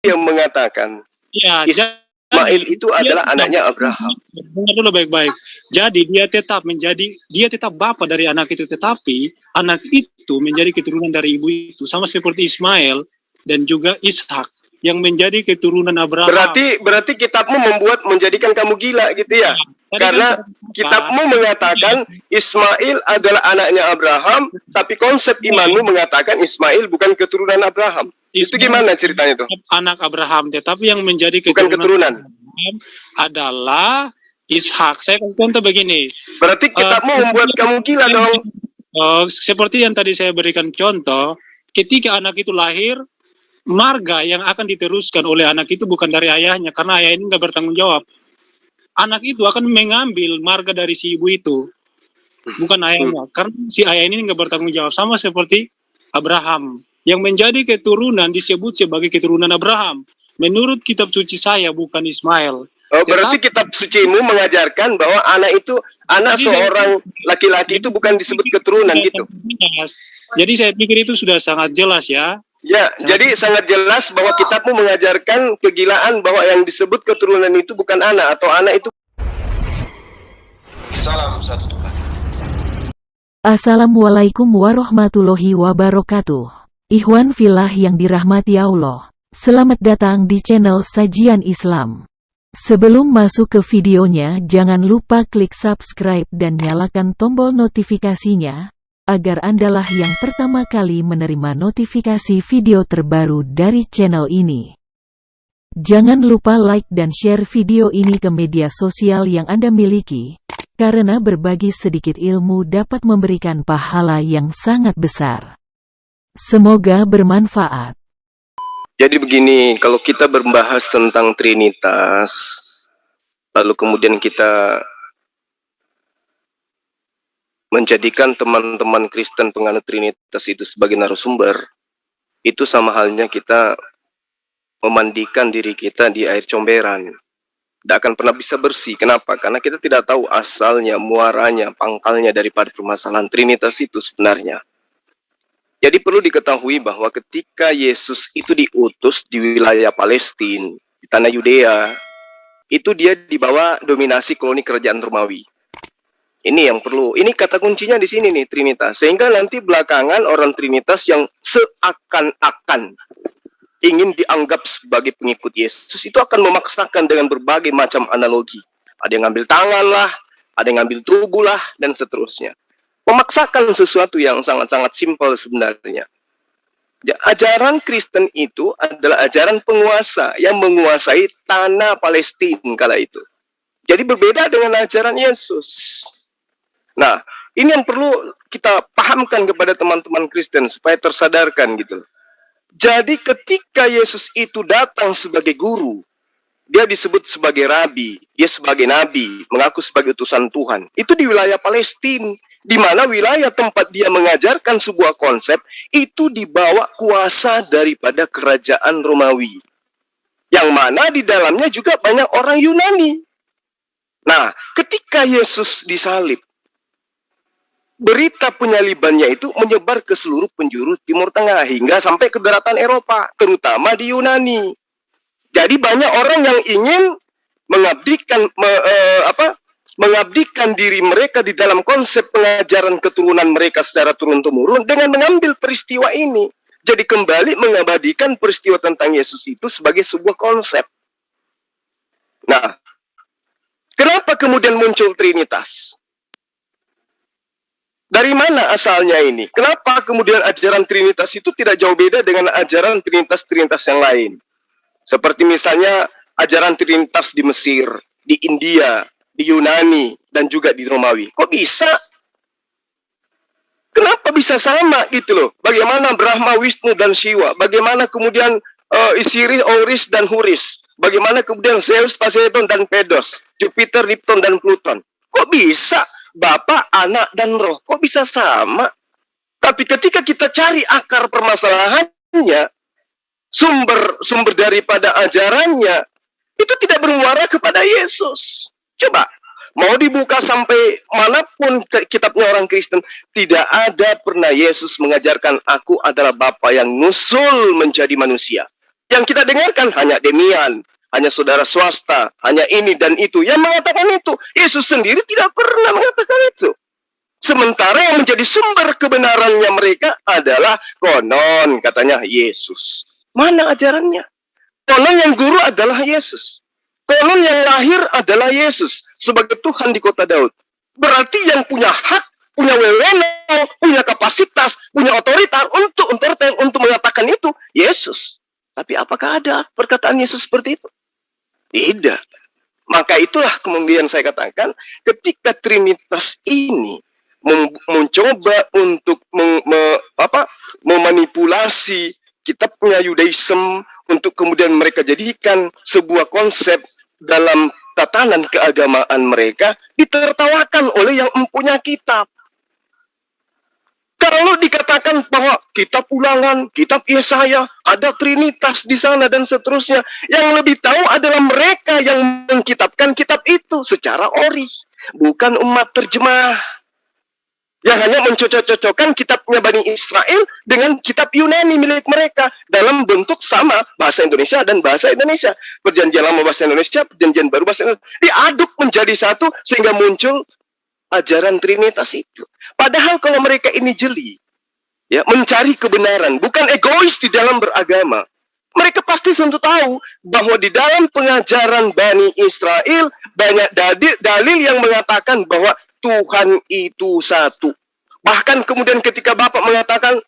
yang mengatakan Ya, Ismail itu adalah anaknya Abraham. Dengar dulu baik-baik. Jadi dia tetap bapa dari anak itu, tetapi anak itu menjadi keturunan dari ibu itu, sama seperti Ismail dan juga Ishak yang menjadi keturunan Abraham. Berarti kitabmu menjadikan kamu gila gitu ya? Karena kitabmu mengatakan Ismail adalah anaknya Abraham, tapi konsep imanmu mengatakan Ismail bukan keturunan Abraham. Itu gimana ceritanya itu? Anak Abraham, tetapi yang menjadi keturunan Abraham adalah Ishak. Saya akan contoh begini. Berarti kitabmu membuat kamu gila dong. Seperti yang tadi saya berikan contoh, ketika anak itu lahir, marga yang akan diteruskan oleh anak itu bukan dari ayahnya, karena ayah ini nggak bertanggung jawab. Anak itu akan mengambil marga dari si ibu itu, bukan ayahnya, karena si ayah ini nggak bertanggung jawab. Sama seperti Abraham, yang menjadi keturunan disebut sebagai keturunan Abraham. Menurut kitab suci saya, bukan Ismail. Berarti kitab sucimu mengajarkan bahwa anak seorang laki-laki itu bukan disebut keturunan gitu. Jadi saya pikir itu sudah sangat jelas ya. Ya, jadi sangat jelas bahwa kitabmu mengajarkan kegilaan bahwa yang disebut keturunan itu bukan anak, atau anak itu. Salam satu Tuhan. Assalamualaikum warahmatullahi wabarakatuh. Ikhwan fillah yang dirahmati Allah. Selamat datang di channel Sajian Islam. Sebelum masuk ke videonya, jangan lupa klik subscribe dan nyalakan tombol notifikasinya, agar Andalah yang pertama kali menerima notifikasi video terbaru dari channel ini. Jangan lupa like dan share video ini ke media sosial yang Anda miliki, karena berbagi sedikit ilmu dapat memberikan pahala yang sangat besar. Semoga bermanfaat. Jadi begini, kalau kita membahas tentang Trinitas, lalu kemudian kita menjadikan teman-teman Kristen penganut Trinitas itu sebagai narasumber, itu sama halnya kita memandikan diri kita di air comberan. Tidak akan pernah bisa bersih. Kenapa? Karena kita tidak tahu asalnya, muaranya, pangkalnya daripada permasalahan Trinitas itu sebenarnya. Jadi perlu diketahui bahwa ketika Yesus itu diutus di wilayah Palestina, di tanah Yudea, itu dia di bawah dominasi koloni kerajaan Romawi. Ini yang perlu. Ini kata kuncinya di sini nih, Trinitas. Sehingga nanti belakangan orang Trinitas yang seakan-akan ingin dianggap sebagai pengikut Yesus itu akan memaksakan dengan berbagai macam analogi. Ada yang ngambil tangan lah, ada yang ngambil tubuh lah, dan seterusnya. Memaksakan sesuatu yang sangat-sangat simpel sebenarnya. Ya, ajaran Kristen itu adalah ajaran penguasa yang menguasai tanah Palestina kala itu. Jadi berbeda dengan ajaran Yesus. Nah, ini yang perlu kita pahamkan kepada teman-teman Kristen supaya tersadarkan gitu. Jadi ketika Yesus itu datang sebagai guru, dia disebut sebagai rabi, dia sebagai nabi, mengaku sebagai utusan Tuhan. Itu di wilayah Palestina, di mana wilayah tempat dia mengajarkan sebuah konsep, itu dibawa kuasa daripada kerajaan Romawi. Yang mana di dalamnya juga banyak orang Yunani. Nah, ketika Yesus disalib, berita penyalibannya itu menyebar ke seluruh penjuru Timur Tengah hingga sampai ke daratan Eropa, terutama di Yunani. Jadi banyak orang yang ingin mengabdikan diri mereka di dalam konsep pengajaran keturunan mereka secara turun-temurun dengan mengambil peristiwa ini. Jadi kembali mengabadikan peristiwa tentang Yesus itu sebagai sebuah konsep. Nah, kenapa kemudian muncul Trinitas? Dari mana asalnya ini? Kenapa kemudian ajaran Trinitas itu tidak jauh beda dengan ajaran Trinitas-Trinitas yang lain? Seperti misalnya ajaran Trinitas di Mesir, di India, di Yunani, dan juga di Romawi. Kok bisa? Kenapa bisa sama gitu loh? Bagaimana Brahma, Wisnu, dan Shiva? Bagaimana kemudian Isiris, Oris, dan Huris? Bagaimana kemudian Zeus, Poseidon, dan Pedos? Jupiter, Lipton, dan Pluton? Kok bisa? Bapa, Anak, dan Roh. Kok bisa sama? Tapi ketika kita cari akar permasalahannya, sumber daripada ajarannya, itu tidak bermuara kepada Yesus. Coba, mau dibuka sampai manapun kitabnya orang Kristen, tidak ada pernah Yesus mengajarkan aku adalah Bapa yang nusul menjadi manusia. Yang kita dengarkan hanya Demian, hanya saudara swasta, hanya ini dan itu yang mengatakan itu. Yesus sendiri tidak pernah mengatakan itu. Sementara yang menjadi sumber kebenarannya mereka adalah konon, katanya Yesus. Mana ajarannya? Konon yang guru adalah Yesus. Konon yang lahir adalah Yesus sebagai Tuhan di kota Daud. Berarti yang punya hak, punya wewenang, punya kapasitas, punya otoritas untuk mengatakan itu Yesus. Tapi apakah ada perkataan Yesus seperti itu? Tidak. Maka itulah kemudian saya katakan, ketika Trinitas ini mencoba untuk memanipulasi kitabnya Yudaism untuk kemudian mereka jadikan sebuah konsep dalam tatanan keagamaan mereka, ditertawakan oleh yang mempunyai kitab. Kalau dikatakan bahwa kitab Ulangan, kitab Yesaya, ada Trinitas di sana dan seterusnya, yang lebih tahu adalah mereka yang mengkitabkan kitab itu secara ori, bukan umat terjemah. Yang hanya mencocok-cocokkan kitabnya Bani Israel dengan kitab Yunani milik mereka dalam bentuk sama bahasa Indonesia dan bahasa Indonesia. Perjanjian lama bahasa Indonesia, perjanjian baru bahasa Indonesia. Diaduk menjadi satu sehingga muncul ajaran Trinitas itu. Padahal kalau mereka ini jeli, ya, mencari kebenaran, bukan egois di dalam beragama. Mereka pasti tentu tahu bahwa di dalam pengajaran Bani Israel banyak dalil yang mengatakan bahwa Tuhan itu satu. Bahkan kemudian ketika Bapak mengatakan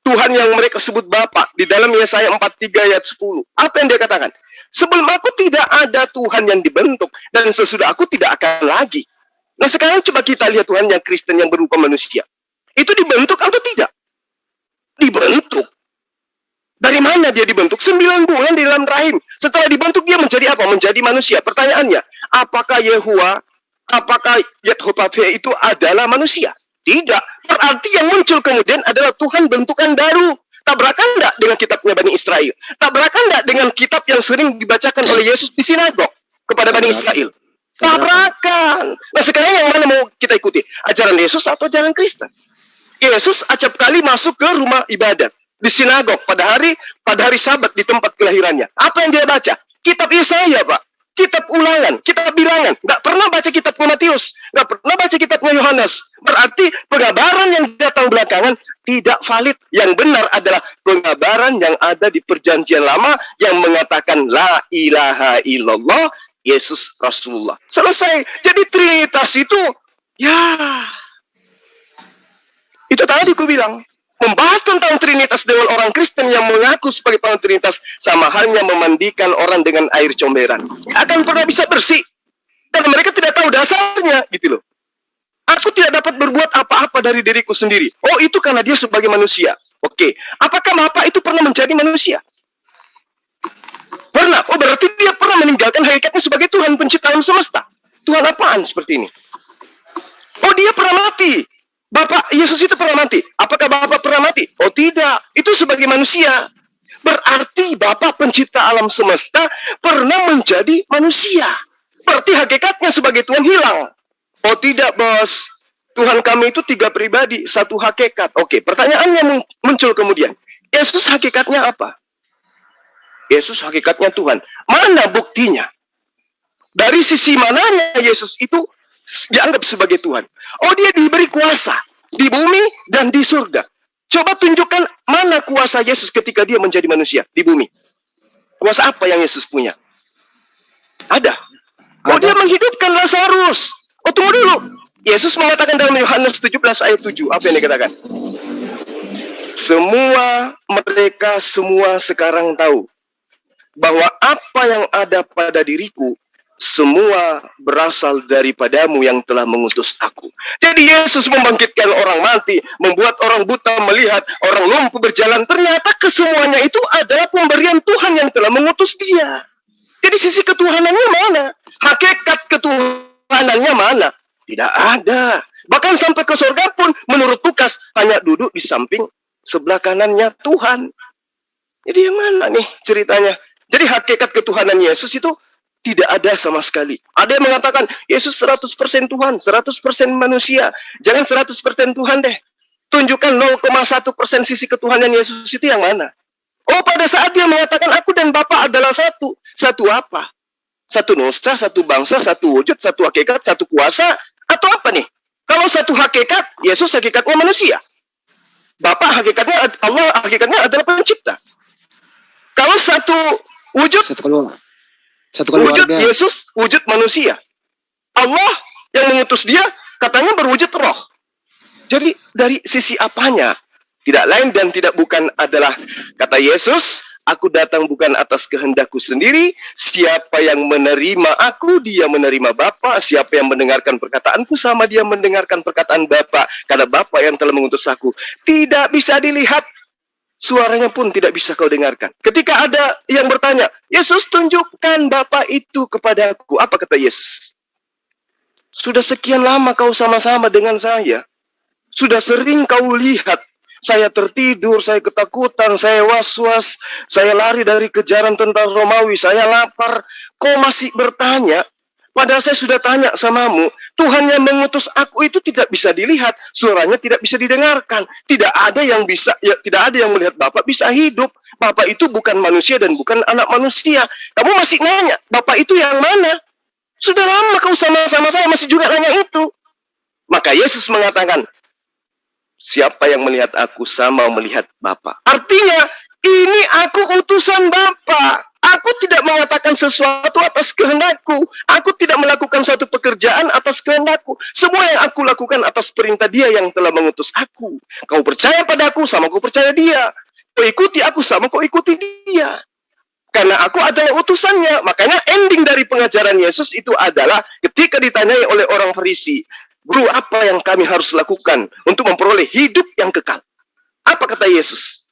Tuhan yang mereka sebut Bapa di dalam Yesaya 43 ayat 10. Apa yang dia katakan? Sebelum aku tidak ada Tuhan yang dibentuk dan sesudah aku tidak akan lagi. Nah sekarang coba kita lihat Tuhan yang Kristen yang berupa manusia. Itu dibentuk atau tidak? Dibentuk. Dari mana dia dibentuk? 9 bulan di dalam rahim. Setelah dibentuk dia menjadi apa? Menjadi manusia. Pertanyaannya, apakah Yehoshua itu adalah manusia? Tidak. Berarti yang muncul kemudian adalah Tuhan bentukan baru. Tabrakan enggak dengan kitabnya Bani Israel? Tabrakan enggak dengan kitab yang sering dibacakan oleh Yesus di sinagog kepada Bani Israel? Tabrakan. Nah sekarang yang mana mau kita ikuti? Ajaran Yesus atau ajaran Kristen? Yesus acap kali masuk ke rumah ibadat di sinagog pada hari Sabat di tempat kelahirannya. Apa yang dia baca? Kitab Yesaya, Pak. Kitab Ulangan, kitab Bilangan. Nggak pernah baca kitab Matius, nggak pernah baca kitabnya Yohanes. Berarti pengabaran yang datang belakangan tidak valid. Yang benar adalah pengabaran yang ada di Perjanjian Lama yang mengatakan la ilaha illallah Yesus Rasulullah. Selesai. Jadi Trinitas itu, ya, itu tadi aku bilang. Membahas tentang Trinitas dengan orang Kristen yang mengaku sebagai pengikut Trinitas sama halnya memandikan orang dengan air comberan. Nggak akan pernah bisa bersih. Karena mereka tidak tahu dasarnya, gitu loh. Aku tidak dapat berbuat apa-apa dari diriku sendiri. Oh, itu karena dia sebagai manusia. Oke. Apakah Bapak itu pernah menjadi manusia? Pernah. Oh, berarti dia pernah meninggalkan hakikatnya sebagai Tuhan pencipta alam semesta. Tuhan apaan seperti ini? Oh, dia pernah mati. Bapak Yesus itu pernah mati. Apakah Bapak pernah mati? Oh tidak, itu sebagai manusia. Berarti Bapak pencipta alam semesta pernah menjadi manusia. Berarti hakikatnya sebagai Tuhan hilang. Oh tidak, bos. Tuhan kami itu 3 pribadi, 1 hakikat. Oke, pertanyaannya muncul kemudian. Yesus hakikatnya apa? Yesus hakikatnya Tuhan. Mana buktinya? Dari sisi mananya Yesus itu dianggap sebagai Tuhan? Oh, dia diberi kuasa di bumi dan di surga. Coba tunjukkan mana kuasa Yesus ketika dia menjadi manusia di bumi. Kuasa apa yang Yesus punya? Ada. Oh, dia menghidupkan Lazarus. Oh, tunggu dulu. Yesus mengatakan dalam Yohanes 17 ayat 7. Apa yang dikatakan? Mereka semua sekarang tahu bahwa apa yang ada pada diriku semua berasal daripadamu yang telah mengutus aku. Jadi Yesus membangkitkan orang mati, membuat orang buta melihat, orang lumpuh berjalan. Ternyata kesemuanya itu adalah pemberian Tuhan yang telah mengutus dia. Jadi sisi ketuhanannya mana? Hakikat ketuhanannya mana? Tidak ada. Bahkan sampai ke surga pun menurut Lukas hanya duduk di samping sebelah kanannya Tuhan. Jadi yang mana nih ceritanya? Jadi hakikat ketuhanan Yesus itu tidak ada sama sekali. Ada yang mengatakan, Yesus 100% Tuhan, 100% manusia. Jangan 100% Tuhan deh. Tunjukkan 0,1% sisi ketuhanan Yesus itu yang mana? Oh, pada saat dia mengatakan aku dan Bapa adalah satu. Satu apa? Satu nusa, satu bangsa, satu wujud, satu hakikat, satu kuasa, atau apa nih? Kalau satu hakikat, Yesus hakikatnya manusia. Bapa hakikatnya Allah, hakikatnya adalah pencipta. Kalau satu wujud, wujud Yesus, wujud manusia. Allah yang mengutus dia katanya berwujud roh. Jadi dari sisi apanya? Tidak lain dan tidak bukan adalah kata Yesus, aku datang bukan atas kehendakku sendiri. Siapa yang menerima aku, dia menerima Bapa. Siapa yang mendengarkan perkataanku, sama dia mendengarkan perkataan Bapa. Karena Bapa yang telah mengutus aku. Tidak bisa dilihat, suaranya pun tidak bisa kau dengarkan. Ketika ada yang bertanya, Yesus tunjukkan Bapa itu kepadaku. Apa kata Yesus? Sudah sekian lama kau sama-sama dengan saya. Sudah sering kau lihat saya tertidur, saya ketakutan, saya was-was, saya lari dari kejaran tentara Romawi, saya lapar. Kau masih bertanya? Padahal saya sudah tanya samamu, Tuhan yang mengutus aku itu tidak bisa dilihat, suaranya tidak bisa didengarkan. Tidak ada yang bisa, ya, tidak ada yang melihat Bapa bisa hidup. Bapa itu bukan manusia dan bukan anak manusia. Kamu masih nanya, Bapa itu yang mana? Sudah lama kau sama-sama saya masih juga nanya itu. Maka Yesus mengatakan, siapa yang melihat aku sama melihat Bapa. Artinya, ini aku utusan Bapa. Aku tidak mengatakan sesuatu atas kehendakku. Aku tidak melakukan suatu pekerjaan atas kehendakku. Semua yang aku lakukan atas perintah Dia yang telah mengutus aku. Kau percaya padaku sama kau percaya Dia. Kau ikuti aku sama kau ikuti Dia. Karena aku adalah utusannya. Makanya ending dari pengajaran Yesus itu adalah ketika ditanyai oleh orang Farisi, Guru, apa yang kami harus lakukan untuk memperoleh hidup yang kekal? Apa kata Yesus?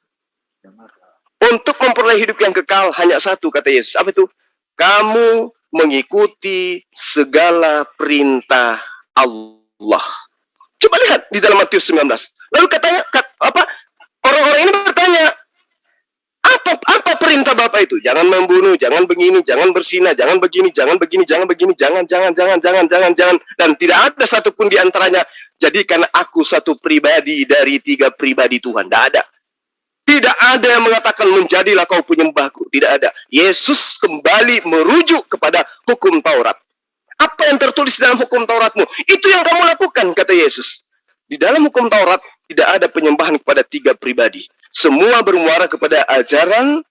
Untuk memperoleh hidup yang kekal hanya satu, kata Yesus. Apa itu? Kamu mengikuti segala perintah Allah. Coba lihat di dalam Matius 19. Lalu katanya, orang-orang ini bertanya, apa perintah Bapak itu? Jangan membunuh, jangan begini, jangan berzina, jangan begini, jangan begini, jangan begini, jangan. Dan tidak ada satupun di antaranya. Jadikan aku satu pribadi dari 3 pribadi Tuhan. Tidak ada. Tidak ada yang mengatakan menjadilah kau penyembahku. Tidak ada. Yesus kembali merujuk kepada hukum Taurat. Apa yang tertulis dalam hukum Tauratmu? Itu yang kamu lakukan, kata Yesus. Di dalam hukum Taurat tidak ada penyembahan kepada 3 pribadi. Semua bermuara kepada ajaran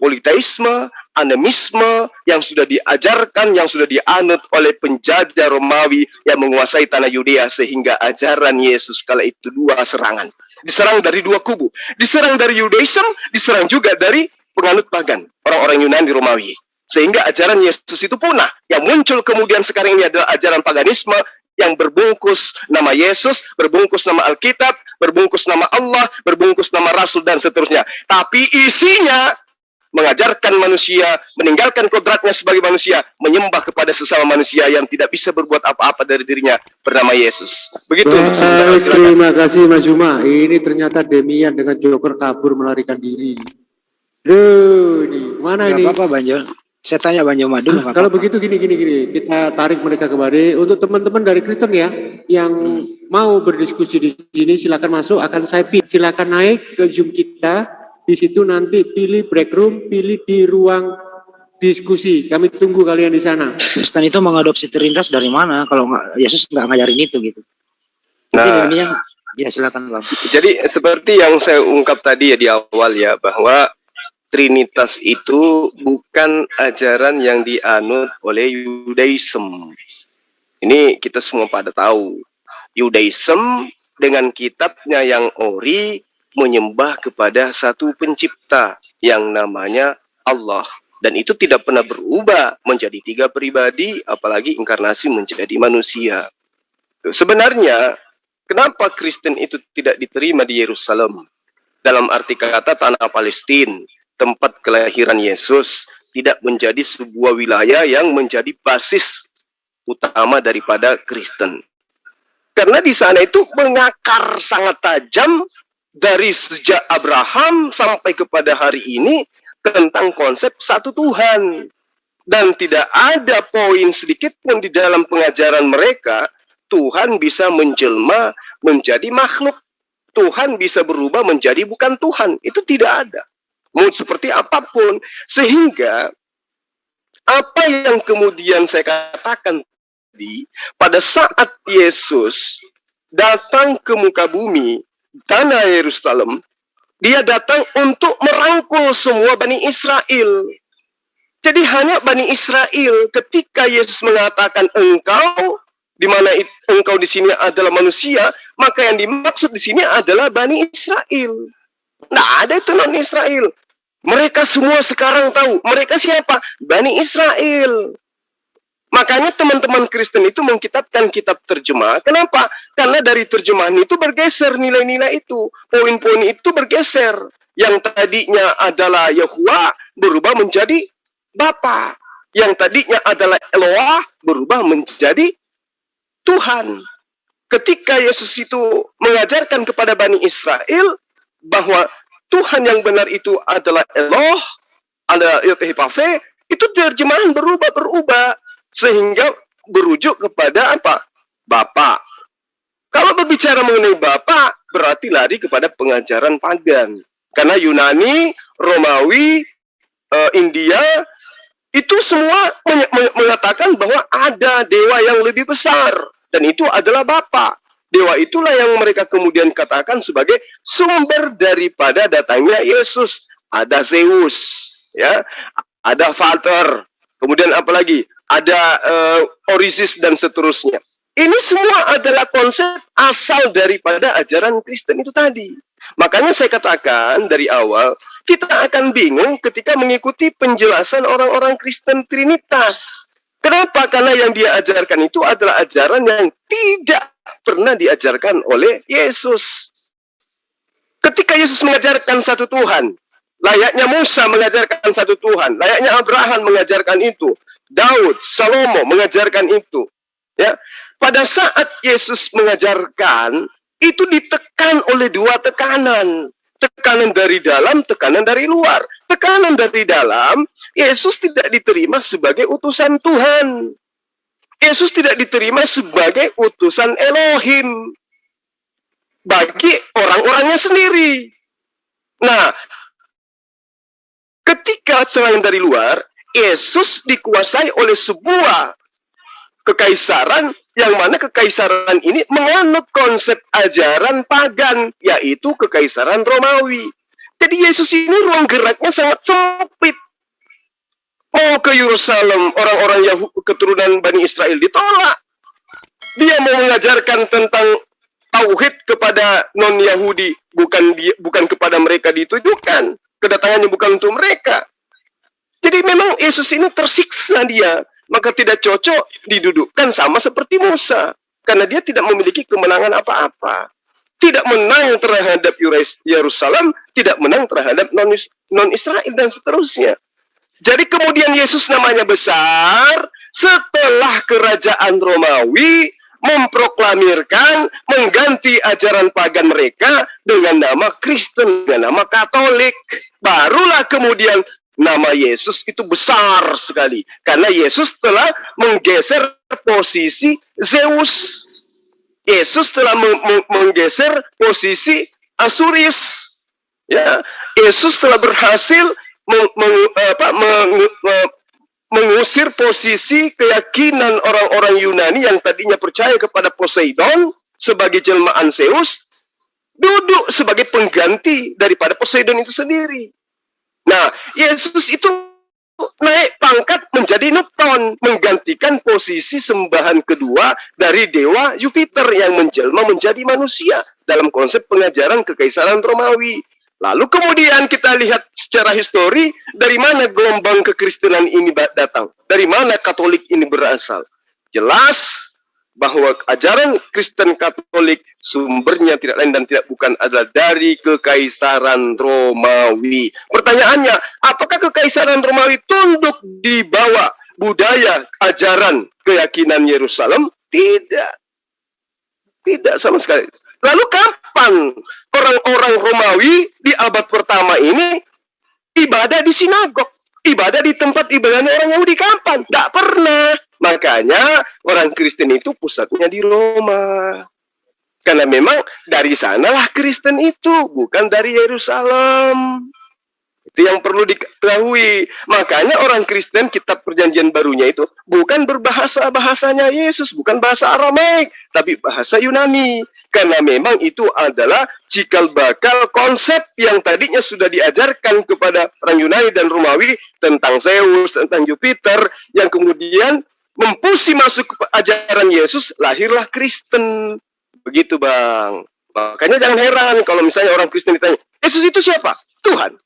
politeisme, animisme yang sudah diajarkan, yang sudah dianut oleh penjajah Romawi yang menguasai tanah Yudea, sehingga ajaran Yesus kala itu 2 serangan. Diserang dari 2 kubu. Diserang dari Yudaism, diserang juga dari penganut pagan, orang-orang Yunani Romawi. Sehingga ajaran Yesus itu punah. Yang muncul kemudian sekarang ini adalah ajaran paganisme yang berbungkus nama Yesus, berbungkus nama Alkitab, berbungkus nama Allah, berbungkus nama Rasul, dan seterusnya. Tapi isinya mengajarkan manusia, meninggalkan kodratnya sebagai manusia, menyembah kepada sesama manusia yang tidak bisa berbuat apa-apa dari dirinya, bernama Yesus. Begitu. Terima kasih Mas Juma. Ini ternyata Demian dengan Joker kabur melarikan diri. Duh, ini mana ini? Apa Banjo? Saya tanya Banjo Madu. Kalau begitu gini, kita tarik mereka kembali. Untuk teman-teman dari Kristen ya, yang mau berdiskusi di sini, silakan masuk. Akan saya pilih, silakan naik ke Zoom kita. Di situ nanti pilih break room, pilih di ruang diskusi. Kami tunggu kalian di sana. Kristen itu mengadopsi Trinitas dari mana? Kalau Yesus nggak ngajarin itu gitu. Nah, ya silakan Bang. Jadi seperti yang saya ungkap tadi ya di awal ya, bahwa Trinitas itu bukan ajaran yang dianut oleh Yudaism. Ini kita semua pada tahu. Yudaism dengan kitabnya yang ori menyembah kepada satu pencipta yang namanya Allah. Dan itu tidak pernah berubah menjadi 3 pribadi, apalagi inkarnasi menjadi manusia. Sebenarnya, kenapa Kristen itu tidak diterima di Yerusalem? Dalam arti kata tanah Palestina, tempat kelahiran Yesus, tidak menjadi sebuah wilayah yang menjadi basis utama daripada Kristen. Karena di sana itu mengakar sangat tajam dari sejak Abraham sampai kepada hari ini tentang konsep satu Tuhan. Dan tidak ada poin sedikit pun di dalam pengajaran mereka Tuhan bisa menjelma menjadi makhluk. Tuhan bisa berubah menjadi bukan Tuhan. Itu tidak ada. mau seperti apapun. Sehingga apa yang kemudian saya katakan tadi, pada saat Yesus datang ke muka bumi, tanah Yerusalem, dia datang untuk merangkul semua Bani Israel. Jadi hanya Bani Israel, ketika Yesus mengatakan engkau, di mana engkau di sini adalah manusia, maka yang dimaksud di sini adalah Bani Israel. Nah, ada itu non-Israel. Mereka semua sekarang tahu, mereka siapa? Bani Israel. Makanya teman-teman Kristen itu mengkitabkan kitab terjemah. Kenapa? Karena dari terjemahan itu bergeser nilai-nilai itu. Poin-poin itu bergeser. Yang tadinya adalah Yahuwah berubah menjadi Bapa. Yang tadinya adalah Eloah berubah menjadi Tuhan. Ketika Yesus itu mengajarkan kepada Bani Israel bahwa Tuhan yang benar itu adalah Eloh, ada Yotehipave, itu terjemahan berubah sehingga berujuk kepada apa? Bapa. Kalau berbicara mengenai Bapa, berarti lari kepada pengajaran pagan. Karena Yunani, Romawi, India, itu semua mengatakan bahwa ada dewa yang lebih besar. Dan itu adalah Bapa. Dewa itulah yang mereka kemudian katakan sebagai sumber daripada datangnya Yesus. Ada Zeus, ya, ada Vater, kemudian apa lagi? Ada Orisis dan seterusnya. Ini semua adalah konsep asal daripada ajaran Kristen itu tadi. Makanya saya katakan dari awal, kita akan bingung ketika mengikuti penjelasan orang-orang Kristen Trinitas. Kenapa? Karena yang dia ajarkan itu adalah ajaran yang tidak pernah diajarkan oleh Yesus. Ketika Yesus mengajarkan satu Tuhan, layaknya Musa mengajarkan satu Tuhan, layaknya Abraham mengajarkan itu, Daud, Salomo mengajarkan itu. Ya, pada saat Yesus mengajarkan, itu ditekan oleh dua tekanan. Tekanan dari dalam, tekanan dari luar. Tekanan dari dalam, Yesus tidak diterima sebagai utusan Tuhan. Yesus tidak diterima sebagai utusan Elohim bagi orang-orangnya sendiri. Nah, ketika selain dari luar, Yesus dikuasai oleh sebuah kekaisaran, yang mana kekaisaran ini menganut konsep ajaran pagan, yaitu kekaisaran Romawi. Jadi Yesus ini ruang geraknya sangat sempit. Mau ke Yerusalem, orang-orang keturunan Bani Israel ditolak. Dia mau mengajarkan tentang tauhid kepada non-Yahudi, bukan kepada mereka ditujukan. Kedatangannya bukan untuk mereka. Jadi memang Yesus ini tersiksa dia. Maka tidak cocok didudukkan sama seperti Musa. Karena dia tidak memiliki kemenangan apa-apa. Tidak menang terhadap Yerusalem, tidak menang terhadap non-Israel dan seterusnya. Jadi kemudian Yesus namanya besar, setelah kerajaan Romawi memproklamirkan, mengganti ajaran pagan mereka dengan nama Kristen, dengan nama Katolik. Barulah kemudian nama Yesus itu besar sekali. Karena Yesus telah menggeser posisi Zeus. Yesus telah menggeser posisi Asuris. Ya, Yesus telah berhasil mengusir posisi keyakinan orang-orang Yunani yang tadinya percaya kepada Poseidon sebagai jelmaan Zeus, duduk sebagai pengganti daripada Poseidon itu sendiri. Nah, Yesus itu naik pangkat menjadi Nepton, menggantikan posisi sembahan kedua dari dewa Jupiter yang menjelma menjadi manusia dalam konsep pengajaran kekaisaran Romawi. Lalu kemudian kita lihat secara histori, dari mana gelombang kekristenan ini datang? Dari mana Katolik ini berasal? Jelas bahwa ajaran Kristen Katolik sumbernya tidak lain dan tidak bukan adalah dari kekaisaran Romawi. Pertanyaannya, apakah kekaisaran Romawi tunduk di bawah budaya ajaran keyakinan Yerusalem? Tidak. Tidak sama sekali. Lalu kapan orang-orang Romawi di abad pertama ini ibadah di sinagog? Ibadah di tempat ibadahnya orang Yahudi kapan? Tidak pernah. Makanya orang Kristen itu pusatnya di Roma. Karena memang dari sanalah Kristen itu, bukan dari Yerusalem. Itu yang perlu diketahui. Makanya orang Kristen kitab perjanjian barunya itu bukan berbahasa-bahasanya Yesus, bukan bahasa Aramaik, tapi bahasa Yunani. Karena memang itu adalah cikal bakal konsep yang tadinya sudah diajarkan kepada orang Yunani dan Romawi tentang Zeus, tentang Jupiter, yang kemudian mempusi masuk ke ajaran Yesus, lahirlah Kristen. Begitu, Bang. Makanya jangan heran kalau misalnya orang Kristen ditanya, Yesus itu siapa? Tuhan.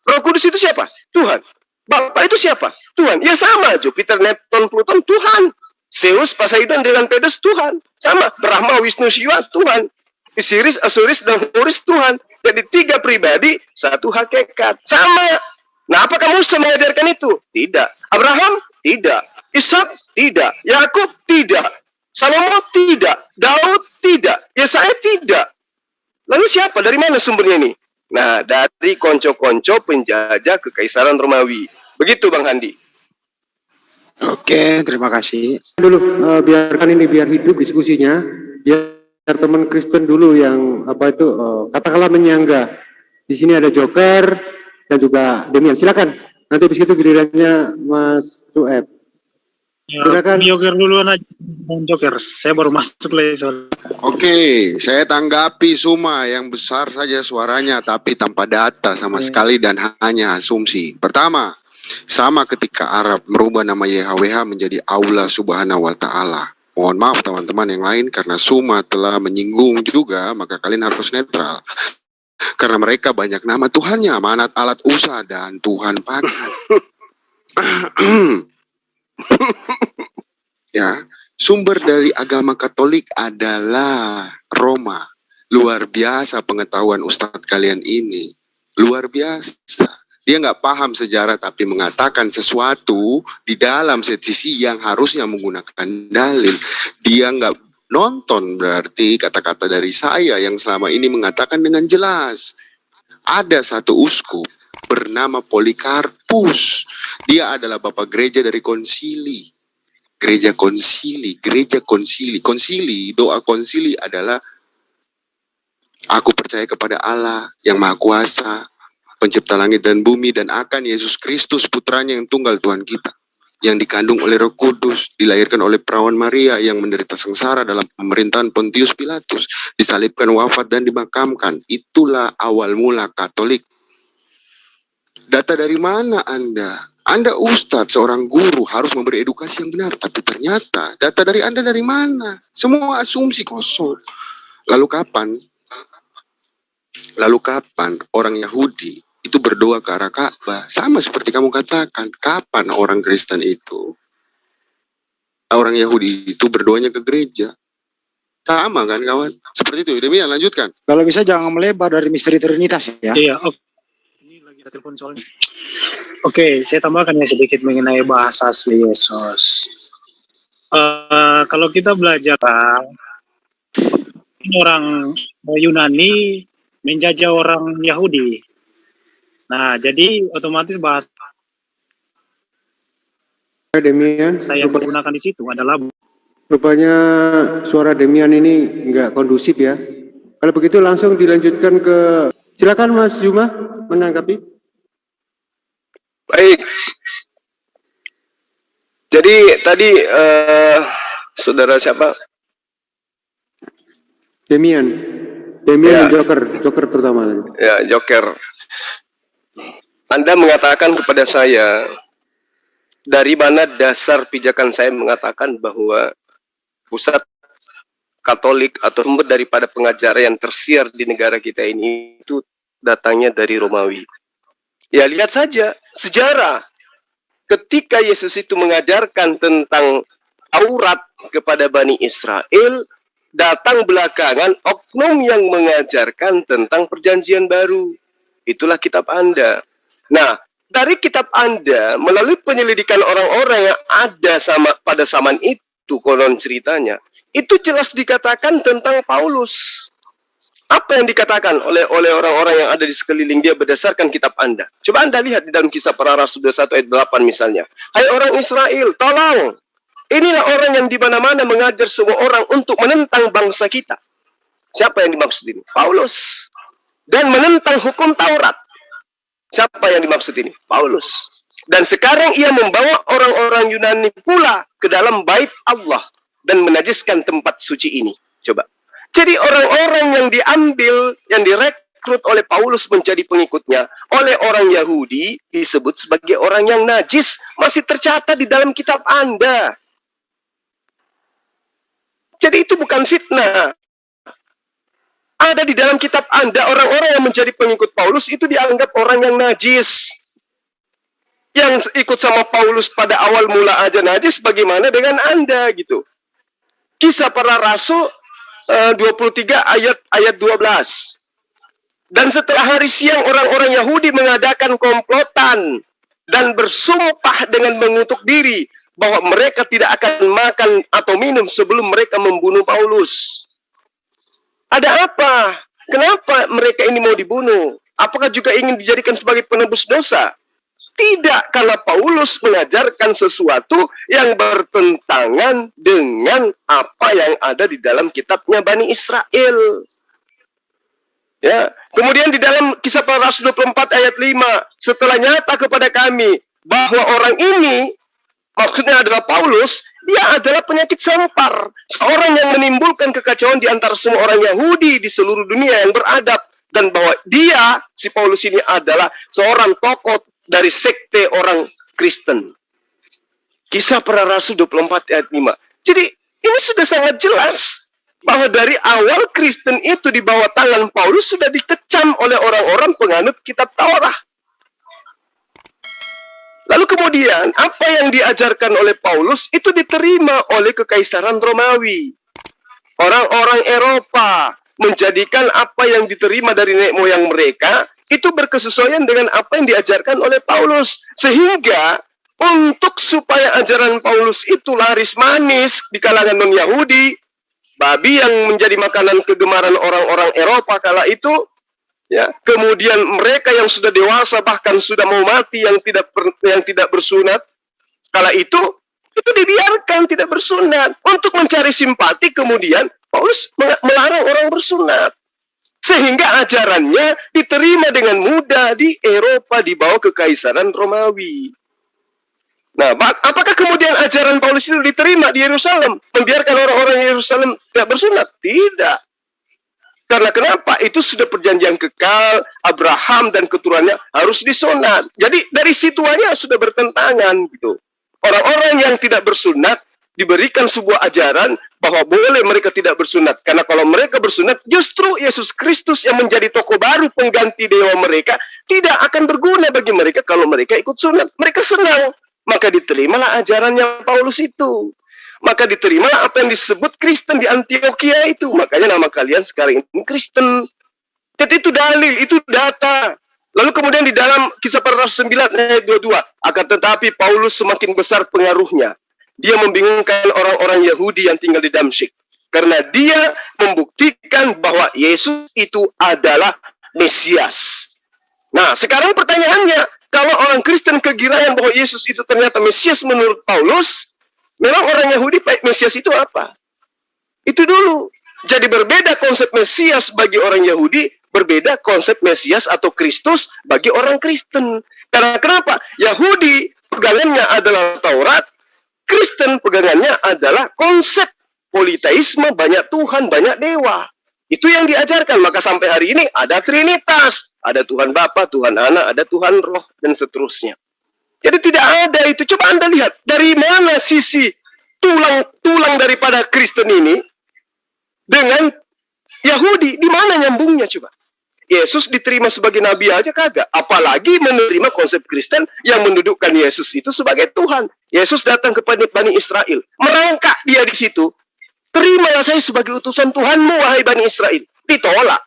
Roh Kudus itu siapa? Tuhan. Bapa itu siapa? Tuhan. Ya sama, Jupiter, Neptun, Pluton, Tuhan. Zeus, Poseidon, dan Pedes, Tuhan. Sama, Brahma, Wisnu, Shiva, Tuhan. Osiris, Asuris, dan Horus, Tuhan. Jadi 3 pribadi, 1 hakikat. Sama. Nah, apakah Musa mengajarkan itu? Tidak. Abraham? Tidak. Ishak? Tidak. Yakub? Tidak. Salomo? Tidak. Daud? Tidak. Yesaya? Tidak. Lalu siapa? Dari mana sumbernya ini? Nah, dari konco-konco penjajah Kekaisaran Romawi. Begitu, Bang Handi. Oke, terima kasih. Dulu biarkan ini biar hidup diskusinya, biar teman Kristen dulu yang katakanlah menyangga. Di sini ada Joker dan juga Demian. Silakan. Nanti habis itu gilirannya Mas Sueb. Silakan. Joker duluan aja, Bang Joker. Saya baru masuk lagi soal. Oke, saya tanggapi Suma yang besar saja suaranya tapi tanpa data sama sekali dan hanya asumsi. Pertama, sama ketika Arab merubah nama YHWH menjadi Allah Subhanahu wa Ta'ala. Mohon maaf teman-teman yang lain karena Suma telah menyinggung juga, maka kalian harus netral. Karena mereka banyak nama Tuhannya, manat alat usaha dan Tuhan pagan. Ya, sumber dari agama Katolik adalah Roma. Luar biasa pengetahuan Ustadz kalian ini. Luar biasa. Dia nggak paham sejarah tapi mengatakan sesuatu di dalam sisi yang harusnya menggunakan dalil. Dia nggak nonton berarti kata-kata dari saya yang selama ini mengatakan dengan jelas. Ada satu uskup bernama Polikarpus. Dia adalah bapak gereja dari konsili. Gereja konsili. Konsili, doa konsili adalah aku percaya kepada Allah yang Maha Kuasa, pencipta langit dan bumi, dan akan Yesus Kristus putranya yang tunggal Tuhan kita, yang dikandung oleh Roh Kudus, dilahirkan oleh perawan Maria, yang menderita sengsara dalam pemerintahan Pontius Pilatus, disalibkan, wafat, dan dimakamkan. Itulah awal mula Katolik. Data dari mana Anda? Anda ustadz, seorang guru, harus memberi edukasi yang benar. Tapi ternyata data dari Anda dari mana? Semua asumsi kosong. Lalu kapan orang Yahudi itu berdoa ke arah Ka'bah? Sama seperti kamu katakan. Kapan orang Kristen itu, orang Yahudi itu berdoanya ke gereja? Sama kan kawan? Seperti itu. Demikian, lanjutkan. Kalau bisa jangan melebar dari misteri Trinitas ya. Iya, oke. Ini lagi ada telepon soalnya. Oke, saya tambahkan ya sedikit mengenai bahasa asli Yesus. Kalau kita belajar, orang Yunani menjajah orang Yahudi. Nah, jadi otomatis bahasa Demian, saya menggunakan di situ adalah rupanya suara Demian ini nggak kondusif ya. Kalau begitu langsung dilanjutkan ke, silakan Mas Zuma menanggapi. Baik. Jadi tadi saudara siapa? Demian Ya. dan Joker terutama. Ya, Joker. Anda mengatakan kepada saya, dari mana dasar pijakan saya mengatakan bahwa pusat Katolik atau sumber daripada pengajaran yang tersiar di negara kita ini itu datangnya dari Romawi. Ya, lihat saja sejarah. Ketika Yesus itu mengajarkan tentang Taurat kepada Bani Israel, datang belakangan oknum yang mengajarkan tentang perjanjian baru. Itulah kitab Anda. Nah, dari kitab Anda, melalui penyelidikan orang-orang yang ada pada zaman itu, konon ceritanya, itu jelas dikatakan tentang Paulus. Apa yang dikatakan oleh orang-orang yang ada di sekeliling dia berdasarkan kitab Anda? Coba Anda lihat di dalam Kisah Para Rasul 21 ayat 8 misalnya. Hai orang Israel, tolong. Inilah orang yang di mana-mana mengajar semua orang untuk menentang bangsa kita. Siapa yang dimaksud ini? Paulus. Dan menentang hukum Taurat. Siapa yang dimaksud ini? Paulus. Dan sekarang ia membawa orang-orang Yunani pula ke dalam bait Allah dan menajiskan tempat suci ini. Coba. Jadi orang-orang yang diambil, yang direkrut oleh Paulus menjadi pengikutnya, oleh orang Yahudi disebut sebagai orang yang najis. Masih tercatat di dalam kitab Anda. Jadi itu bukan fitnah. Ada di dalam kitab Anda, orang-orang yang menjadi pengikut Paulus itu dianggap orang yang najis. Yang ikut sama Paulus pada awal mula aja najis, bagaimana dengan Anda gitu. Kisah Para Rasul 23 ayat 12. Dan setelah hari siang orang-orang Yahudi mengadakan komplotan dan bersumpah dengan mengutuk diri bahwa mereka tidak akan makan atau minum sebelum mereka membunuh Paulus. Ada apa? Kenapa mereka ini mau dibunuh? Apakah juga ingin dijadikan sebagai penebus dosa? Tidak, karena Paulus mengajarkan sesuatu yang bertentangan dengan apa yang ada di dalam kitabnya Bani Israel. Ya, kemudian di dalam Kisah Para Rasul 24 ayat 5, setelah nyata kepada kami bahwa orang ini, maksudnya adalah Paulus, dia adalah penyakit sampar, seorang yang menimbulkan kekacauan di antara semua orang Yahudi di seluruh dunia yang beradab, dan bahwa dia, si Paulus ini adalah seorang tokoh dari sekte orang Kristen. Kisah Para Rasul 24 ayat 5. Jadi ini sudah sangat jelas bahwa dari awal Kristen itu di bawah tangan Paulus sudah dikecam oleh orang-orang penganut kitab Taurat. Lalu kemudian apa yang diajarkan oleh Paulus itu diterima oleh Kekaisaran Romawi. Orang-orang Eropa menjadikan apa yang diterima dari nenek moyang mereka itu berkesesuaian dengan apa yang diajarkan oleh Paulus. Sehingga untuk supaya ajaran Paulus itu laris manis di kalangan non-Yahudi, babi yang menjadi makanan kegemaran orang-orang Eropa kala itu, ya, kemudian mereka yang sudah dewasa bahkan sudah mau mati yang tidak bersunat, kala itu dibiarkan tidak bersunat. Untuk mencari simpati kemudian Paulus melarang orang bersunat. Sehingga ajarannya diterima dengan mudah di Eropa di bawah Kekaisaran Romawi. Nah, apakah kemudian ajaran Paulus itu diterima di Yerusalem? Membiarkan orang-orang Yerusalem tidak bersunat? Tidak. Karena kenapa? Itu sudah perjanjian kekal, Abraham dan keturunannya harus disunat. Jadi dari situ aja sudah bertentangan gitu. Orang-orang yang tidak bersunat diberikan sebuah ajaran bahwa boleh mereka tidak bersunat. Karena kalau mereka bersunat, justru Yesus Kristus yang menjadi tokoh baru pengganti dewa mereka tidak akan berguna bagi mereka kalau mereka ikut sunat. Mereka senang. Maka diterimalah ajarannya Paulus itu. Maka diterimalah apa yang disebut Kristen di Antioquia itu. Makanya nama kalian sekarang ini Kristen. Jadi itu dalil, itu data. Lalu kemudian di dalam Kisah Para Rasul 9 ayat 22. Akan tetapi Paulus semakin besar pengaruhnya. Dia membingungkan orang-orang Yahudi yang tinggal di Damsyik. Karena dia membuktikan bahwa Yesus itu adalah Mesias. Nah, sekarang pertanyaannya, kalau orang Kristen kegirangan bahwa Yesus itu ternyata Mesias menurut Paulus, memang orang Yahudi Mesias itu apa? Itu dulu. Jadi berbeda konsep Mesias bagi orang Yahudi, berbeda konsep Mesias atau Kristus bagi orang Kristen. Karena kenapa? Yahudi pegangannya adalah Taurat, Kristen pegangannya adalah konsep politeisme, banyak Tuhan, banyak dewa. Itu yang diajarkan. Maka sampai hari ini ada Trinitas. Ada Tuhan Bapa, Tuhan Anak, ada Tuhan Roh, dan seterusnya. Jadi tidak ada itu. Coba Anda lihat, dari mana sisi tulang daripada Kristen ini dengan Yahudi, di mana nyambungnya coba? Yesus diterima sebagai nabi aja kagak. Apalagi menerima konsep Kristen yang mendudukkan Yesus itu sebagai Tuhan. Yesus datang kepada Bani Israel. Merangkak dia di situ. Terimalah saya sebagai utusan Tuhanmu, wahai Bani Israel. Ditolak.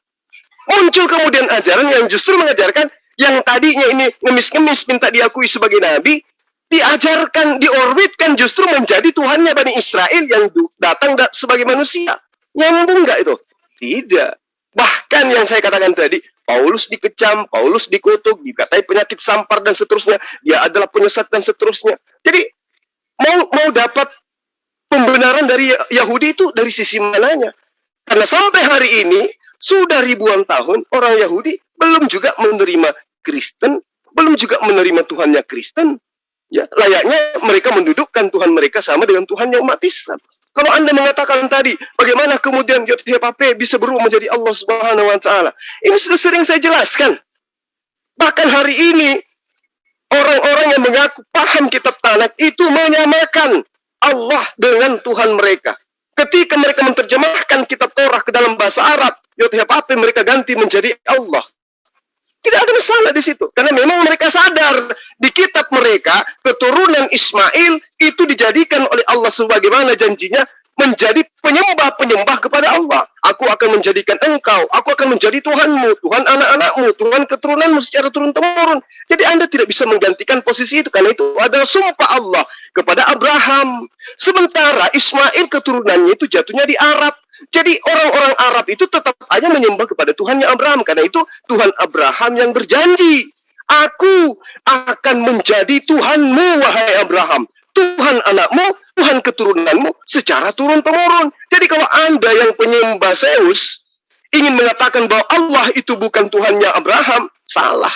Muncul kemudian ajaran yang justru mengajarkan yang tadinya ini ngemis-ngemis minta diakui sebagai nabi, diajarkan, diorbitkan justru menjadi Tuhannya Bani Israel yang datang sebagai manusia. Nyambung nggak itu? Tidak. Bahkan yang saya katakan tadi, Paulus dikecam, Paulus dikutuk, dikatai penyakit sampar dan seterusnya. Dia adalah penyesat dan seterusnya. Jadi mau dapat pembenaran dari Yahudi itu dari sisi mananya? Karena sampai hari ini sudah ribuan tahun orang Yahudi belum juga menerima Kristen belum juga menerima Tuhannya Kristen, ya layaknya mereka mendudukkan Tuhan mereka sama dengan Tuhan yang umat Islam. Kalau Anda mengatakan tadi, bagaimana kemudian YHWH bisa berubah menjadi Allah Subhanahu wa Ta'ala? Ini sudah sering saya jelaskan. Bahkan hari ini, orang-orang yang mengaku paham kitab Tanakh itu menyamakan Allah dengan Tuhan mereka. Ketika mereka menerjemahkan kitab Torah ke dalam bahasa Arab, YHWH mereka ganti menjadi Allah. Tidak ada masalah di situ. Karena memang mereka sadar di kitab mereka, keturunan Ismail itu dijadikan oleh Allah sebagaimana janjinya menjadi penyembah-penyembah kepada Allah. Aku akan menjadikan engkau, aku akan menjadi Tuhanmu, Tuhan anak-anakmu, Tuhan keturunanmu secara turun-temurun. Jadi Anda tidak bisa menggantikan posisi itu, karena itu adalah sumpah Allah kepada Abraham. Sementara Ismail keturunannya itu jatuhnya di Arab. Jadi orang-orang Arab itu tetap aja menyembah kepada Tuhannya Abraham. Karena itu Tuhan Abraham yang berjanji, aku akan menjadi Tuhanmu, wahai Abraham. Tuhan anakmu, Tuhan keturunanmu secara turun-temurun. Jadi kalau Anda yang penyembah Zeus ingin mengatakan bahwa Allah itu bukan Tuhannya Abraham, salah.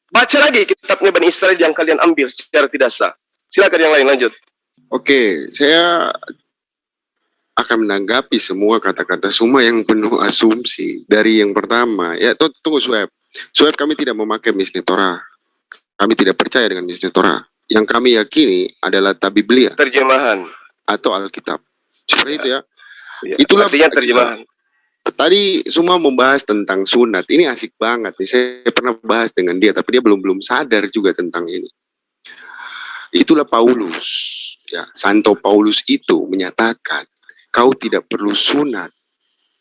Baca lagi kitabnya Bani Israel yang kalian ambil secara tidak sah. Silakan yang lain lanjut. Oke, saya akan menanggapi semua kata-kata semua yang penuh asumsi. Dari yang pertama, ya tunggu Sueb. Sueb, kami tidak memakai Mishneh Torah. Kami tidak percaya dengan Mishneh Torah. Yang kami yakini adalah Tabiblia Terjemahan atau Alkitab. Seperti itu ya. Ya, Itulah artinya terjemahan. Tadi semua membahas tentang sunat. Ini asik banget nih. Saya pernah bahas dengan dia, tapi dia belum sadar juga tentang ini. Itulah Paulus. Ya, Santo Paulus itu menyatakan, kau tidak perlu sunat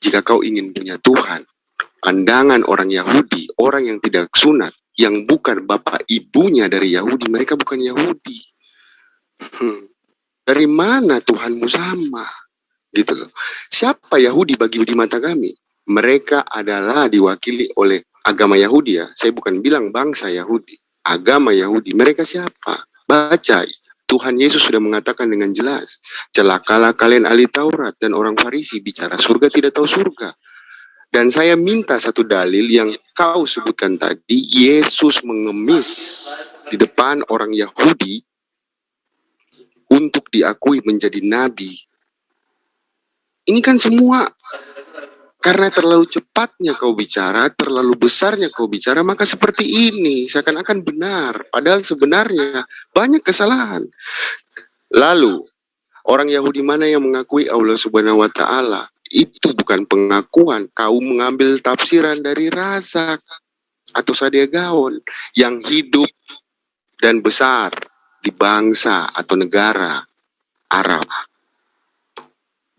jika kau ingin punya Tuhan. Pandangan orang Yahudi, orang yang tidak sunat, yang bukan bapak ibunya dari Yahudi, mereka bukan Yahudi. Dari mana Tuhanmu sama? Gitu loh. Siapa Yahudi bagi di mata kami? Mereka adalah diwakili oleh agama Yahudi ya. Saya bukan bilang bangsa Yahudi. Agama Yahudi. Mereka siapa? Baca. Tuhan Yesus sudah mengatakan dengan jelas. Celakalah kalian ahli Taurat dan orang Farisi, bicara surga tidak tahu surga. Dan saya minta satu dalil yang kau sebutkan tadi, Yesus mengemis di depan orang Yahudi untuk diakui menjadi nabi. Ini kan semua karena terlalu cepatnya kau bicara, terlalu besarnya kau bicara, maka seperti ini seakan-akan benar. Padahal sebenarnya banyak kesalahan. Lalu, orang Yahudi mana yang mengakui Allah Subhanahu wa Ta'ala? Itu bukan pengakuan. Kau mengambil tafsiran dari Razak atau Sadia Gaon yang hidup dan besar di bangsa atau negara Arab.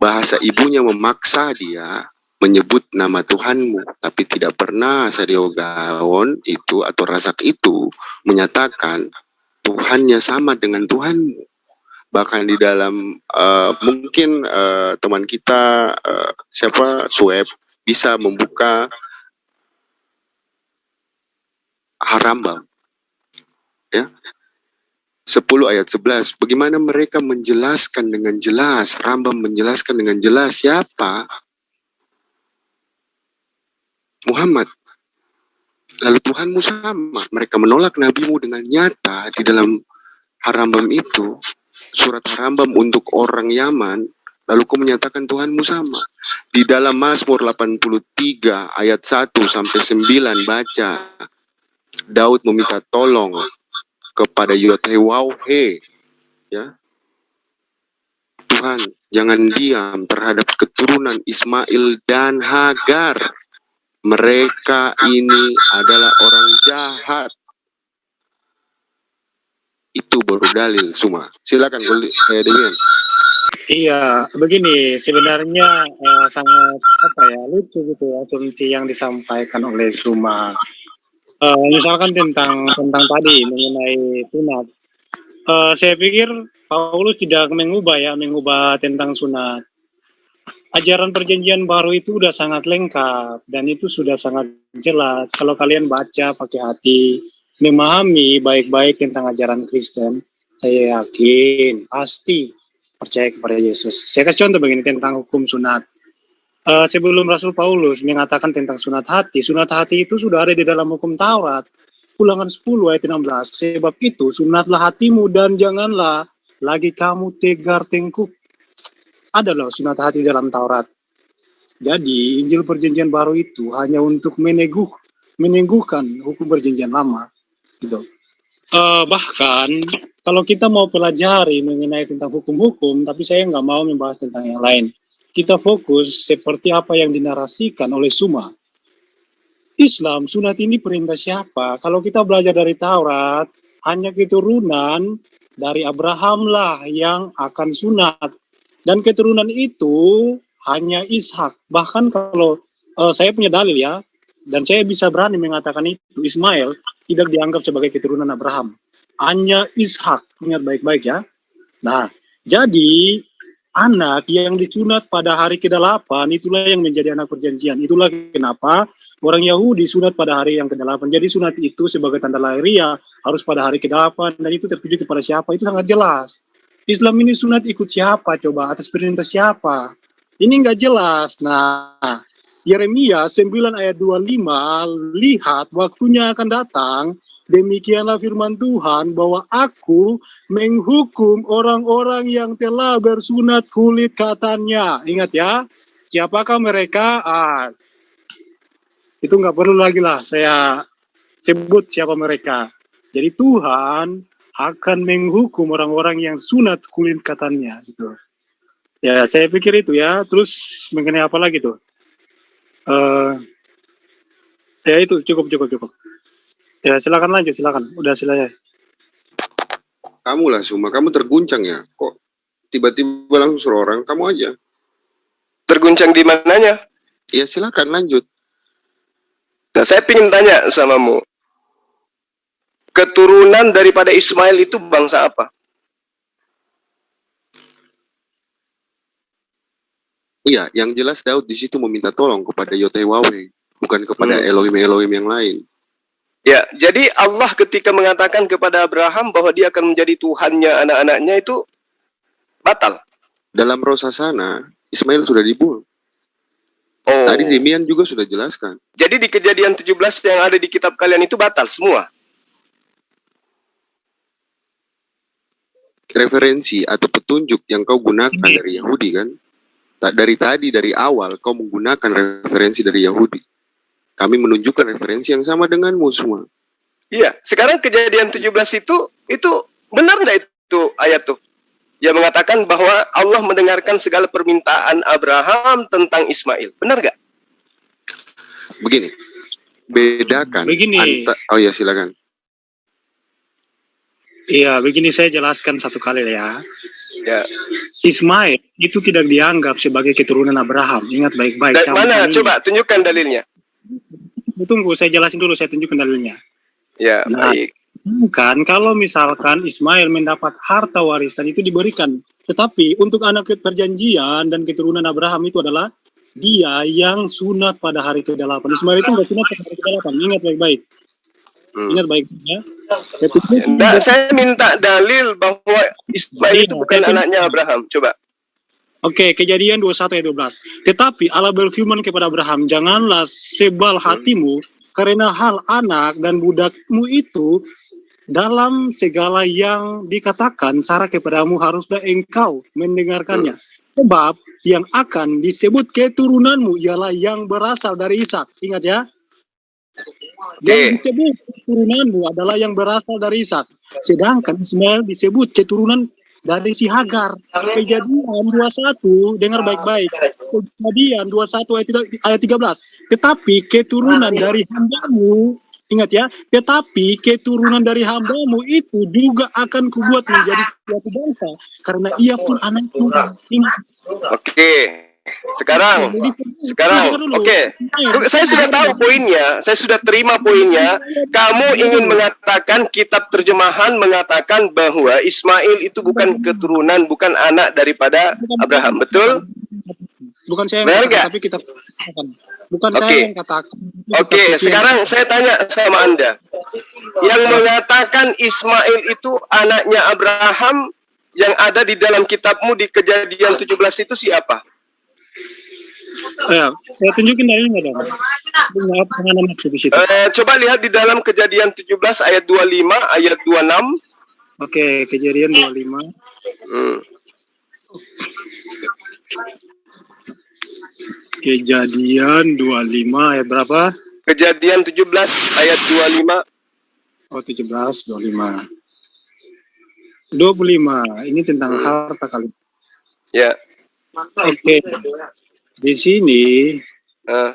Bahasa ibunya memaksa dia menyebut nama Tuhanmu, tapi tidak pernah Sadia Gaon itu atau Razak itu menyatakan Tuhannya sama dengan Tuhanmu. Bahkan di dalam mungkin teman kita siapa Sueb bisa membuka Harambam ya 10 ayat 11. Bagaimana mereka menjelaskan dengan jelas, Rambam menjelaskan dengan jelas siapa Muhammad. Lalu Tuhanmu sama. Mereka menolak nabimu dengan nyata di dalam Harambam itu. Surat Harambam untuk orang Yaman, lalu kau menyatakan Tuhanmu sama. Di dalam Mazmur 83 ayat 1 sampai 9 baca, Daud meminta tolong kepada YHWH, ya. Tuhan, jangan diam terhadap keturunan Ismail dan Hagar. Mereka ini adalah orang jahat. Itu baru dalil semua. Silakan Demian. Iya, begini sebenarnya sangat lucu gitu ya asumsi yang disampaikan oleh Suma. Misalkan tentang tadi mengenai sunat. Saya pikir Paulus tidak mengubah tentang sunat. Ajaran perjanjian baru itu sudah sangat lengkap dan itu sudah sangat jelas. Kalau kalian baca pakai hati, memahami baik-baik tentang ajaran Kristen, saya yakin pasti percaya kepada Yesus. Saya kasih contoh begini tentang hukum sunat. Sebelum Rasul Paulus mengatakan tentang sunat hati itu sudah ada di dalam hukum Taurat. Ulangan 10 ayat 16. Sebab itu sunatlah hatimu dan janganlah lagi kamu tegar tengkuk. Ada loh sunat hati dalam Taurat. Jadi Injil Perjanjian Baru itu hanya untuk meneguhkan hukum Perjanjian Lama, gitu. Bahkan kalau kita mau pelajari mengenai tentang hukum-hukum, tapi saya nggak mau membahas tentang yang lain. Kita fokus seperti apa yang dinarasikan oleh Suma. Islam, sunat ini perintah siapa? Kalau kita belajar dari Taurat, hanya keturunan dari Abraham lah yang akan sunat. Dan keturunan itu hanya Ishak. Bahkan kalau saya punya dalil ya, dan saya bisa berani mengatakan itu, Ismail tidak dianggap sebagai keturunan Abraham. Hanya Ishak, ingat baik-baik ya. Nah, jadi anak yang disunat pada hari ke-8 itulah yang menjadi anak perjanjian. Itulah kenapa orang Yahudi sunat pada hari yang ke-8. Jadi sunat itu sebagai tanda lahiriah harus pada hari ke-8 dan itu tertuju kepada siapa? Itu sangat jelas. Islam ini sunat ikut siapa coba? Atas perintah siapa? Ini nggak jelas. Nah, Yeremia 9 ayat 25, lihat waktunya akan datang, demikianlah firman Tuhan bahwa aku menghukum orang-orang yang telah bersunat kulit katanya. Ingat ya, siapakah mereka? Itu nggak perlu lagi lah saya sebut siapa mereka. Jadi Tuhan akan menghukum orang-orang yang sunat kulit katanya. Gitu. Ya, saya pikir itu ya. Terus mengenai apa lagi tuh? Ya itu cukup. Ya silakan lanjut, silakan. Udah selesai. Kamu lah Suma, kamu terguncang ya? Kok tiba-tiba langsung suruh orang, kamu aja. Terguncang di mananya? Ya silakan lanjut. Nah, saya ingin tanya samamu. Keturunan daripada Ismail itu bangsa apa? Iya, yang jelas Daud di situ meminta tolong kepada Yotewaweh, bukan kepada Elohim yang lain. Ya, jadi Allah ketika mengatakan kepada Abraham bahwa dia akan menjadi Tuhannya anak-anaknya itu batal. Dalam Rosasana, Ismail sudah dibunuh. Oh. Tadi Demian juga sudah jelaskan. Jadi di Kejadian 17 yang ada di kitab kalian itu batal semua. Referensi atau petunjuk yang kau gunakan dari Yahudi kan? Dari awal kau menggunakan referensi dari Yahudi. Kami menunjukkan referensi yang sama denganmu semua. Iya, sekarang Kejadian 17 itu benar nggak itu ayat tuh? Yang mengatakan bahwa Allah mendengarkan segala permintaan Abraham tentang Ismail. Benar nggak? Begini, bedakan. Oh ya silakan. Iya, begini saya jelaskan satu kali ya. Ya. Ismail itu tidak dianggap sebagai keturunan Abraham. Ingat baik-baik. Mana? Coba tunjukkan dalilnya. Tunggu, saya jelasin dulu, saya tunjukkan dalilnya. Ya, baik. Kan kalau misalkan Ismail mendapat harta warisan itu diberikan. Tetapi untuk anak perjanjian dan keturunan Abraham itu adalah dia yang sunat pada hari ke-8. Ismail itu nggak sunat pada hari ke-8. Ingat baik-baik. Ingat baik-baik ya. Saya minta dalil bahwa Ismail itu bukan anaknya Abraham. Coba. Oke, Kejadian 21 ayat 12. Tetapi Allah berfirman kepada Abraham, janganlah sebal hatimu karena hal anak dan budakmu itu dalam segala yang dikatakan Sarah kepadamu haruslah engkau mendengarkannya. Sebab yang akan disebut keturunanmu ialah yang berasal dari Ishak. Ingat ya. Yang disebut keturunanmu adalah yang berasal dari Ishak. Sedangkan Ismail disebut keturunan dari si Hagar. Kejadian 21, dengar baik-baik. Kejadian 21 ayat 13. Tetapi keturunan dari hambamu, ingat ya, tetapi keturunan dari hambamu itu juga akan kubuat menjadi suatu bangsa, karena ia pun anak Tuhan. Ingat. Oke. Sekarang, oke. Saya sudah tahu poinnya, saya sudah terima poinnya. Kamu ingin mengatakan kitab terjemahan mengatakan bahwa Ismail itu bukan keturunan, bukan anak daripada Abraham, betul? Bukan saya yang katakan, tapi kitab bukan saya yang katakan. Oke, sekarang saya tanya sama Anda. Yang mengatakan Ismail itu anaknya Abraham yang ada di dalam kitabmu di Kejadian 17 itu siapa? Saya tunjukin dalilnya dong. Apa yang Anda maksud di situ? Coba lihat di dalam Kejadian 17 ayat 25, ayat 26. Oke, Kejadian 25. Kejadian 25 ayat berapa? Kejadian 17 ayat 25. Oh, 17, 25. 25. Ini tentang harta kali. Ya. Oke. Di sini Eh,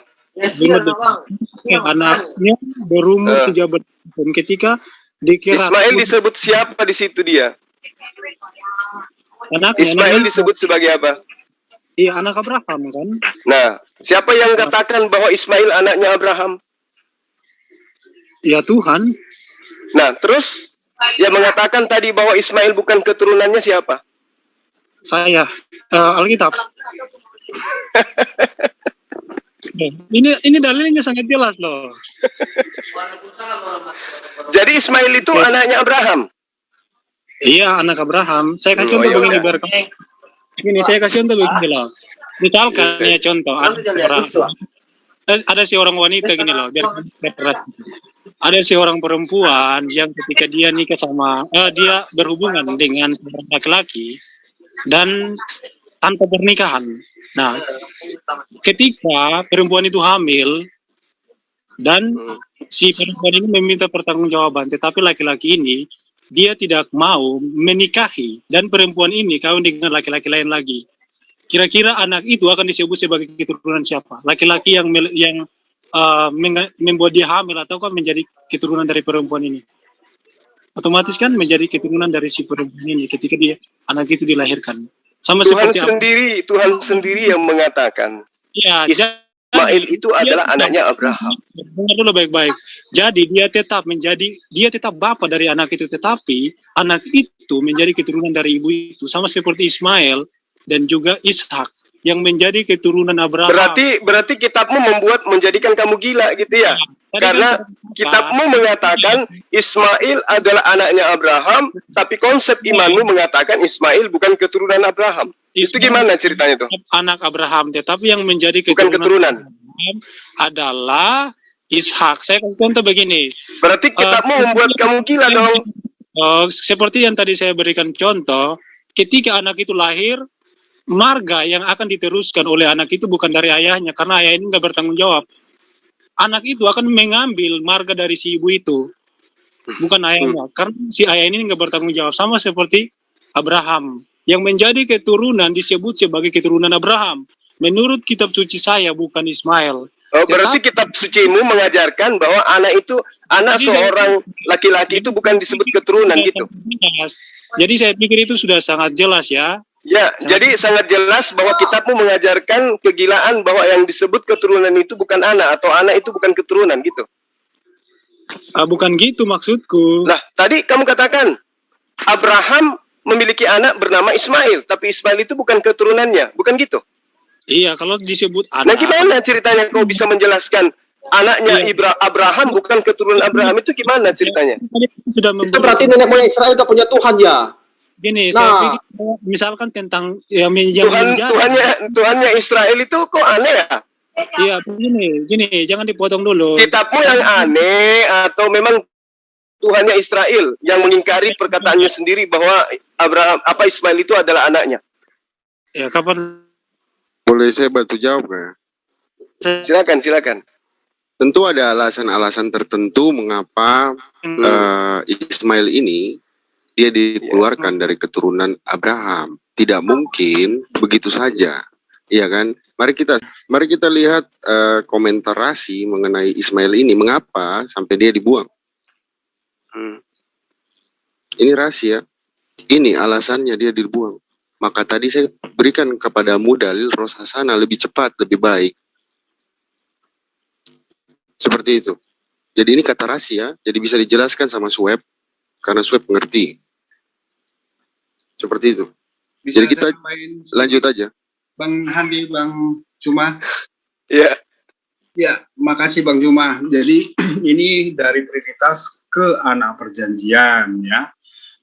anaknya berumur 13 tahun ketika dikira Ismail disebut siapa di situ dia? anaknya Ismail disebut sebagai apa? iya anak Abraham kan. Nah, siapa yang katakan bahwa Ismail anaknya Abraham? Ya Tuhan. Nah, terus yang mengatakan tadi bahwa Ismail bukan keturunannya siapa? Saya Alkitab. Ini dalilnya sangat jelas loh. Jadi Ismail itu anaknya Abraham. Iya, anak Abraham. Saya kasih contoh begini biar ini saya kasih contoh begini loh. Misalkan ya contoh ada seorang wanita gini loh, biar ada seorang perempuan yang ketika dia nikah sama dia berhubungan dengan seorang laki-laki dan tanpa pernikahan. Nah, ketika perempuan itu hamil dan si perempuan ini meminta pertanggungjawaban, tetapi laki-laki ini dia tidak mau menikahi dan perempuan ini kawin dengan laki-laki lain lagi. Kira-kira anak itu akan disebut sebagai keturunan siapa? Laki-laki yang membuat dia hamil ataukah menjadi keturunan dari perempuan ini? Otomatis kan menjadi keturunan dari si perempuan ini ketika dia anak itu dilahirkan. Sama Tuhan seperti Tuhan sendiri yang mengatakan ya, Ismail itu adalah anaknya Abraham. Dengar dulu baik-baik. Jadi dia tetap bapa dari anak itu, tetapi anak itu menjadi keturunan dari ibu itu, sama seperti Ismail dan juga Ishak yang menjadi keturunan Abraham. Berarti kitabmu menjadikan kamu gila gitu ya? Karena kitabmu mengatakan Ismail adalah anaknya Abraham, tapi konsep imanmu mengatakan Ismail bukan keturunan Abraham. Itu gimana ceritanya tuh? Anak Abraham, tetapi yang menjadi Bukan keturunan. Abraham adalah Ishak. Saya kasih contoh begini. Berarti kitabmu membuat kamu gila dong. Seperti yang tadi saya berikan contoh, ketika anak itu lahir, marga yang akan diteruskan oleh anak itu bukan dari ayahnya, karena ayah ini nggak bertanggung jawab. Anak itu akan mengambil marga dari si ibu itu, bukan ayahnya, karena si ayah ini nggak bertanggung jawab. Sama seperti Abraham, yang menjadi keturunan disebut sebagai keturunan Abraham. Menurut kitab suci saya, bukan Ismail. Oh, berarti kitab sucimu mengajarkan bahwa anak seorang laki-laki itu bukan disebut keturunan gitu. Jadi saya pikir itu sudah sangat jelas ya. Ya, jadi sangat jelas bahwa kitabmu mengajarkan kegilaan bahwa yang disebut keturunan itu bukan anak, atau anak itu bukan keturunan gitu. Bukan gitu maksudku. Nah, tadi kamu katakan Abraham memiliki anak bernama Ismail, tapi Ismail itu bukan keturunannya, bukan gitu? Iya, kalau disebut anak. Nah, gimana ceritanya kau bisa menjelaskan anaknya Abraham bukan keturunan Abraham, itu gimana ceritanya? Itu berarti nenek moyang Israel udah punya Tuhan ya? Gini, saya pikir misalkan tentang ya, Tuhannya Israel itu kok aneh ya? Iya, gini, jangan dipotong dulu. Kitabmu yang aneh atau memang Tuhannya Israel yang mengingkari perkataannya sendiri bahwa Ismail itu adalah anaknya? Ya, kapan? Boleh saya bantu jawab nggak? Silakan. Tentu ada alasan-alasan tertentu mengapa Ismail ini dia dikeluarkan dari keturunan Abraham. Tidak mungkin begitu saja, iya kan? Mari kita lihat komentar Rasi mengenai Ismail ini, mengapa sampai dia dibuang. Ini rahasia. Ini alasannya dia dibuang. Maka tadi saya berikan kepadamu dalil Roh Hasana lebih cepat, lebih baik. Seperti itu. Jadi ini kata rahasia, jadi bisa dijelaskan sama Sweb, karena Sweb mengerti. Seperti itu. Bisa jadi kita lanjut aja. Bang Handi, Bang Juma. Iya. Ya, makasih Bang Juma. Jadi ini dari Trinitas ke anak perjanjian ya.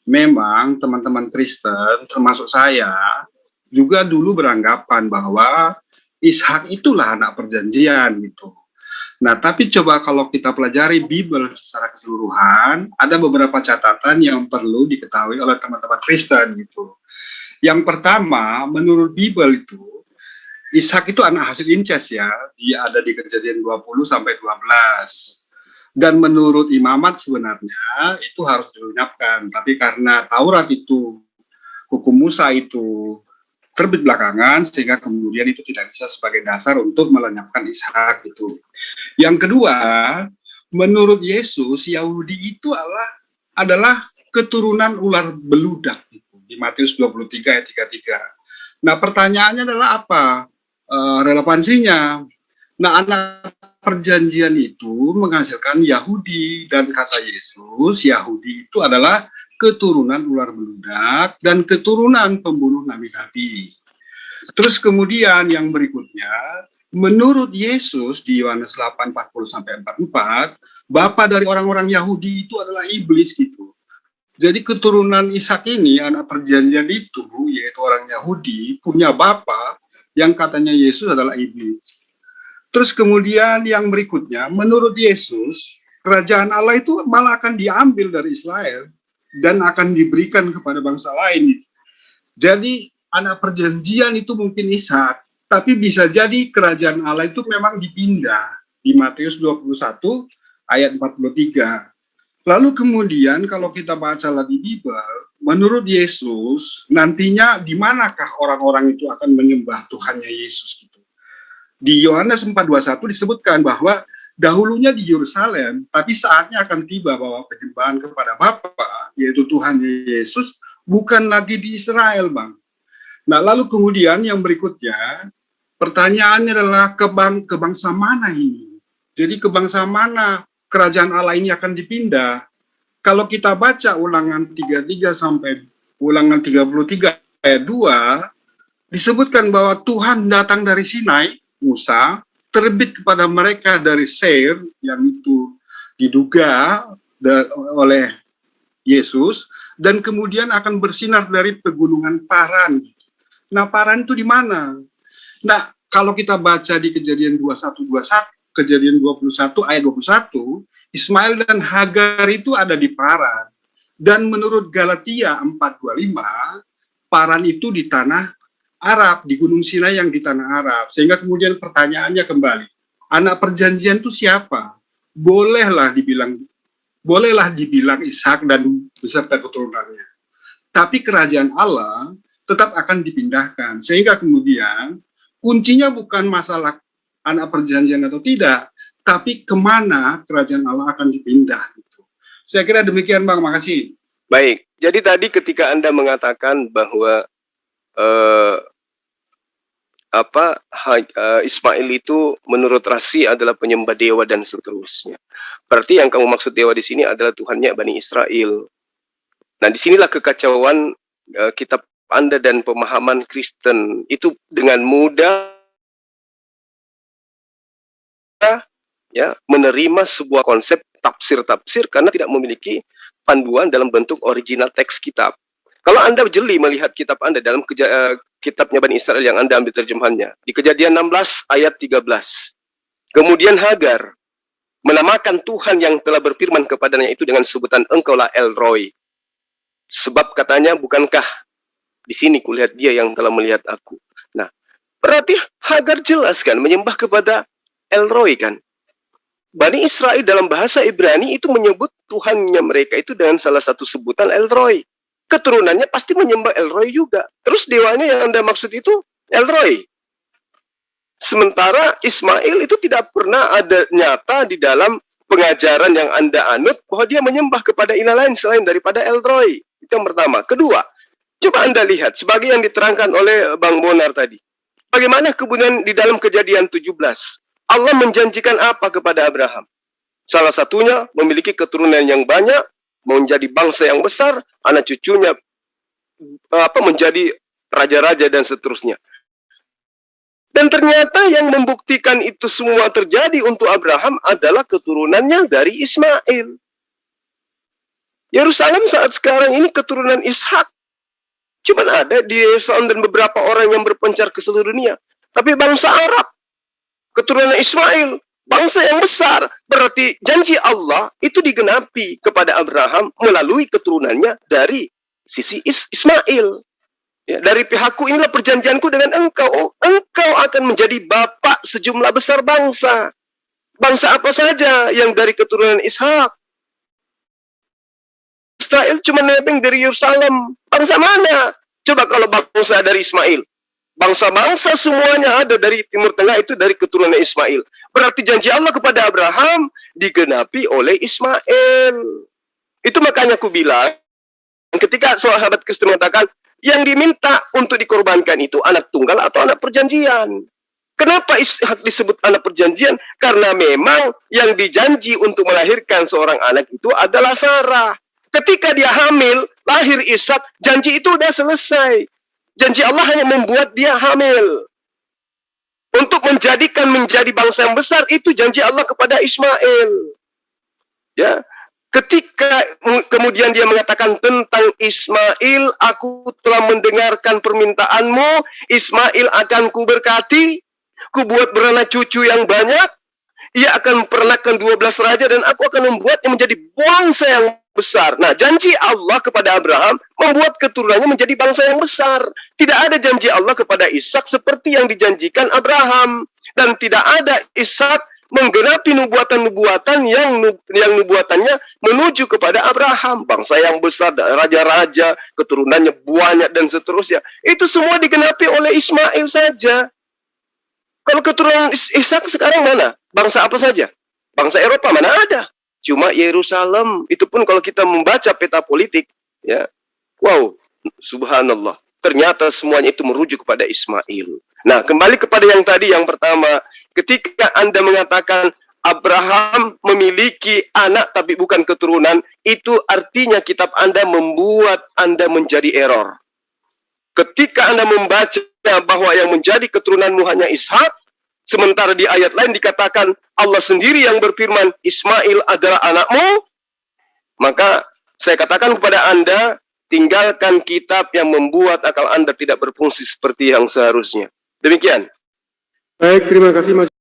Memang teman-teman Kristen termasuk saya juga dulu beranggapan bahwa Ishak itulah anak perjanjian gitu. Nah, tapi coba kalau kita pelajari Bible secara keseluruhan, ada beberapa catatan yang perlu diketahui oleh teman-teman Kristen gitu. Yang pertama, menurut Bible itu, Ishak itu anak hasil incest ya, dia ada di Kejadian 20 sampai 12. Dan menurut imamat sebenarnya itu harus dilenyapkan, tapi karena Taurat itu, hukum Musa itu terbit belakangan, sehingga kemudian itu tidak bisa sebagai dasar untuk melenyapkan Ishak itu. Yang kedua, menurut Yesus, Yahudi itu adalah keturunan ular beludak itu, di Matius 23 ayat 33. Nah, pertanyaannya adalah apa relevansinya? Nah, anak perjanjian itu menghasilkan Yahudi, dan kata Yesus, Yahudi itu adalah keturunan ular beludak dan keturunan pembunuh nabi-nabi. Terus kemudian yang berikutnya, menurut Yesus di Yohanes 8:40-44, bapa dari orang-orang Yahudi itu adalah iblis gitu. Jadi keturunan Ishak ini, anak perjanjian itu, yaitu orang Yahudi, punya bapa yang katanya Yesus adalah iblis. Terus kemudian yang berikutnya, menurut Yesus, kerajaan Allah itu malah akan diambil dari Israel dan akan diberikan kepada bangsa lain. Jadi anak perjanjian itu mungkin Ishak, tapi bisa jadi kerajaan Allah itu memang dipindah di Matius 21 ayat 43. Lalu kemudian kalau kita baca lagi Bible, menurut Yesus, nantinya di manakah orang-orang itu akan menyembah Tuhannya Yesus gitu. Di Yohanes 4:21 disebutkan bahwa dahulunya di Yerusalem, tapi saatnya akan tiba bahwa penyembahan kepada Bapa, yaitu Tuhan Yesus, bukan lagi di Israel, Bang. Nah, lalu kemudian yang berikutnya, pertanyaannya adalah ke bangsa mana ini? Jadi ke bangsa mana kerajaan Allah ini akan dipindah? Kalau kita baca Ulangan 33 sampai Ulangan 33 ayat 2, disebutkan bahwa Tuhan datang dari Sinai, Musa, terbit kepada mereka dari Seir, yang itu diduga oleh Yesus, dan kemudian akan bersinar dari pegunungan Paran. Nah, Paran itu di mana? Nah, kalau kita baca di Kejadian 21 Kejadian 21 ayat 21, Ismail dan Hagar itu ada di Paran. Dan menurut Galatia 4:25, Paran itu di tanah Arab, di Gunung Sinai yang di tanah Arab. Sehingga kemudian pertanyaannya kembali, anak perjanjian itu siapa? Bolehlah dibilang Ishak dan beserta keturunannya. Tapi kerajaan Allah tetap akan dipindahkan. Sehingga kemudian kuncinya bukan masalah anak perjanjian atau tidak, tapi kemana kerajaan Allah akan dipindah. Gitu. Saya kira demikian, Bang. Makasih. Baik, jadi tadi ketika Anda mengatakan bahwa Ismail itu menurut Rasi adalah penyembah dewa dan seterusnya. Berarti yang kamu maksud dewa di sini adalah Tuhannya Bani Israel. Nah, disinilah kekacauan kitab Anda dan pemahaman Kristen itu dengan mudah ya menerima sebuah konsep tafsir-tafsir karena tidak memiliki panduan dalam bentuk original teks kitab. Kalau Anda jeli melihat kitab Anda dalam kitabnya Bani Israel yang Anda ambil terjemahannya, di Kejadian 16 ayat 13. Kemudian Hagar menamakan Tuhan yang telah berfirman kepadanya itu dengan sebutan engkaulah El Roy. Sebab katanya, bukankah di sini kulihat dia yang telah melihat aku. Nah, berarti Hagar jelas kan menyembah kepada El Roy kan. Bani Israel dalam bahasa Ibrani itu menyebut Tuhannya mereka itu dengan salah satu sebutan El Roy. Keturunannya pasti menyembah El Roy juga. Terus dewanya yang Anda maksud itu El Roy. Sementara Ismail itu tidak pernah ada nyata di dalam pengajaran yang Anda anut bahwa dia menyembah kepada ilah lain selain daripada El Roy. Itu yang pertama. Kedua, coba Anda lihat sebagai yang diterangkan oleh Bang Bonar tadi. Bagaimana kemudian di dalam Kejadian 17 Allah menjanjikan apa kepada Abraham? Salah satunya memiliki keturunan yang banyak, menjadi bangsa yang besar, anak cucunya menjadi raja-raja dan seterusnya. Dan ternyata yang membuktikan itu semua terjadi untuk Abraham adalah keturunannya dari Ismail. Yerusalem saat sekarang ini keturunan Ishak. Cuman ada di Yerusalem dan beberapa orang yang berpencar ke seluruh dunia. tapi bangsa Arab, keturunan Ismail, bangsa yang besar. Berarti janji Allah itu digenapi kepada Abraham melalui keturunannya dari sisi Ismail. Ya, dari pihakku inilah perjanjianku dengan engkau. Engkau akan menjadi bapak sejumlah besar bangsa. Bangsa apa saja yang dari keturunan Ishak? Israel cuma nebeng dari Yerusalem. Bangsa mana? Coba kalau bangsa dari Ismail. Bangsa-bangsa semuanya ada dari Timur Tengah itu dari keturunan Ismail. Berarti janji Allah kepada Abraham digenapi oleh Ismail. Itu makanya aku bilang, ketika sahabat Kristen mengatakan, yang diminta untuk dikorbankan itu anak tunggal atau anak perjanjian. Kenapa Ishak disebut anak perjanjian? Karena memang yang dijanji untuk melahirkan seorang anak itu adalah Sarah. Ketika dia hamil, lahir Ishak, janji itu sudah selesai. Janji Allah hanya membuat dia hamil. Untuk menjadi bangsa yang besar, itu janji Allah kepada Ismail. Ya. Ketika kemudian dia mengatakan tentang Ismail, aku telah mendengarkan permintaanmu, Ismail akan kuberkati, ku buat beranak cucu yang banyak, ia akan memperanakan 12 raja dan aku akan membuatnya menjadi bangsa yang besar. Nah, janji Allah kepada Abraham membuat keturunannya menjadi bangsa yang besar. Tidak ada janji Allah kepada Ishak seperti yang dijanjikan Abraham. Dan tidak ada Ishak menggenapi nubuatan-nubuatan yang nubuatannya menuju kepada Abraham. Bangsa yang besar, raja-raja, keturunannya banyak dan seterusnya. Itu semua digenapi oleh Ismail saja. Kalau keturunan Ishak sekarang mana? Bangsa apa saja? Bangsa Eropa mana ada? Cuma Yerusalem. Itu pun kalau kita membaca peta politik, ya, wow, subhanallah. Ternyata semuanya itu merujuk kepada Ismail. Nah, kembali kepada yang tadi, yang pertama, ketika Anda mengatakan Abraham memiliki anak tapi bukan keturunan, itu artinya kitab Anda membuat Anda menjadi error. Ketika Anda membaca bahwa yang menjadi keturunanmu hanya Ishak, sementara di ayat lain dikatakan Allah sendiri yang berfirman, Ismail adalah anakmu, maka saya katakan kepada Anda, tinggalkan kitab yang membuat akal Anda tidak berfungsi seperti yang seharusnya. Demikian. Baik, terima kasih Mas.